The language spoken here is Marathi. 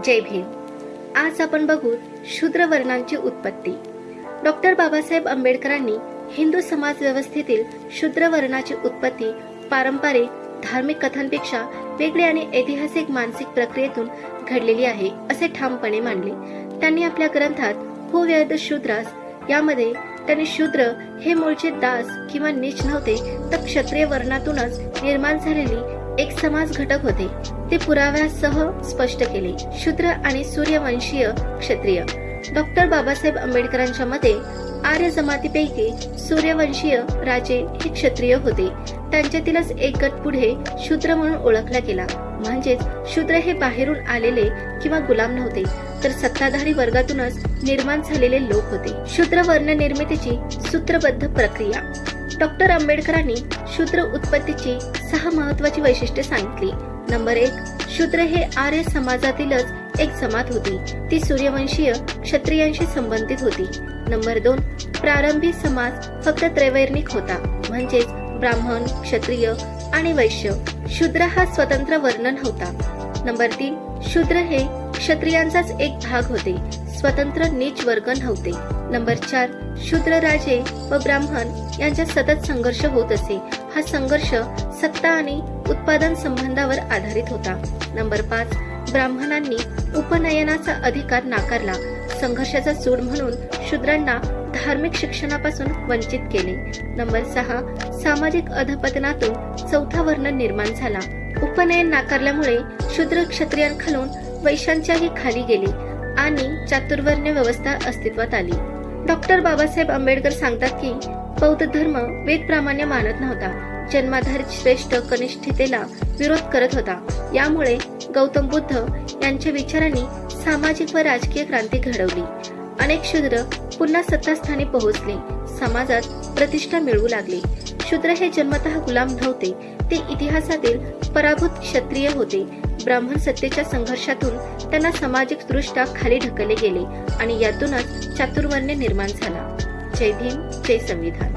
जय भीम. आज आपण बघू शूद्र वर्णांची उत्पत्ती. डॉक्टर बाबासाहेब आंबेडकरांनी हिंदू समाज व्यवस्थेतील शूद्र वर्णाची उत्पत्ती पारंपरिक धार्मिक कथांपेक्षा वेगळी आणि ऐतिहासिक मानसिक प्रक्रियेतून घडलेली आहे असे ठामपणे मांडले. त्यांनी आपल्या ग्रंथात हू वेअर द शूद्रास यामध्ये त्यांनी शूद्र हे मूळचे दास किंवा नीच नव्हते, तर क्षत्रिय वर्णातूनच निर्माण झालेली एक समाज घटक होते ते पुराव्यासह स्पष्ट केले. शूद्र आणि सूर्यवंशीय क्षत्रिय. डॉक्टर बाबासाहेब आंबेडकरांच्या मते आर्य जमातीपैकी सूर्यवंशीय राजे हे क्षत्रिय होते. त्यांच्यातीलच एक गट पुढे शूद्र म्हणून ओळखला गेला. म्हणजेच शूद्र हे बाहेरून आलेले किंवा गुलाम नव्हते, तर सत्ताधारी वर्गातूनच निर्माण झालेले लोक होते. शूद्र वर्ण निर्मितीची सूत्रबद्ध प्रक्रिया. डॉक्टर आंबेडकरांनी शूद्र उत्पत्तीची 6 महत्वाची वैशिष्ट्ये सांगितली. नंबर 1, शूद्र हे आर्य समाजातीलच एक जमात होती. ती सूर्यवंशीय क्षत्रियांशी संबंधित होती. नंबर 2, प्रारंभी समाज फक्त त्रैवर्णिक होता, म्हणजेच ब्राह्मण, क्षत्रिय आणि वैश्य. शूद्र हा स्वतंत्र वर्ण नव्हता. नंबर 3, शूद्र हे क्षत्रियांचाच एक भाग होते, स्वतंत्र नीच वर्ग नव्हते. नंबर 4, शूद्र राजे व ब्राह्मण यांच्यात सतत संघर्ष होत असे. हा संघर्ष सत्ता आणि उत्पादन संबंधावर आधारित होता. नंबर 5, ब्राह्मणांनी उपनयनाचा अधिकार नाकारला. संघर्षाचा सूड म्हणून शूद्रांना धार्मिक शिक्षणापासून वंचित केले. नंबर 6, सामाजिक अधपतनातून चौथा वर्ण निर्माण झाला. उपनयन नाकारल्यामुळे शूद्र क्षत्रियांखालून वैश्यांच्याही खाली गेले आणि चातुर्वर्ण्य व्यवस्था अस्तित्वात आली. डॉक्टर बाबासाहेब आंबेडकर सांगतात की बौद्ध धर्म वेदप्रमाणे मानत नव्हता. जन्माधारित श्रेष्ठ कनिष्ठतेला विरोध करत होता. यामुळे गौतम बुद्ध यांच्या विचारांनी सामाजिक व राजकीय क्रांती घडवली. अनेक शूद्र पुन्हा सत्तास्थानी पोहोचले, समाजात प्रतिष्ठा मिळवू लागले. शूद्र हे जन्मतः गुलाम नव्हते, ते इतिहासातील पराभूत क्षत्रिय होते. ब्राह्मण सत्तेच्या संघर्षातून त्यांना सामाजिक दृष्ट्या खाली ढकलले गेले आणि यातूनच चातुर्वर्ण्य निर्माण झाला. जय भीम, जय संविधान.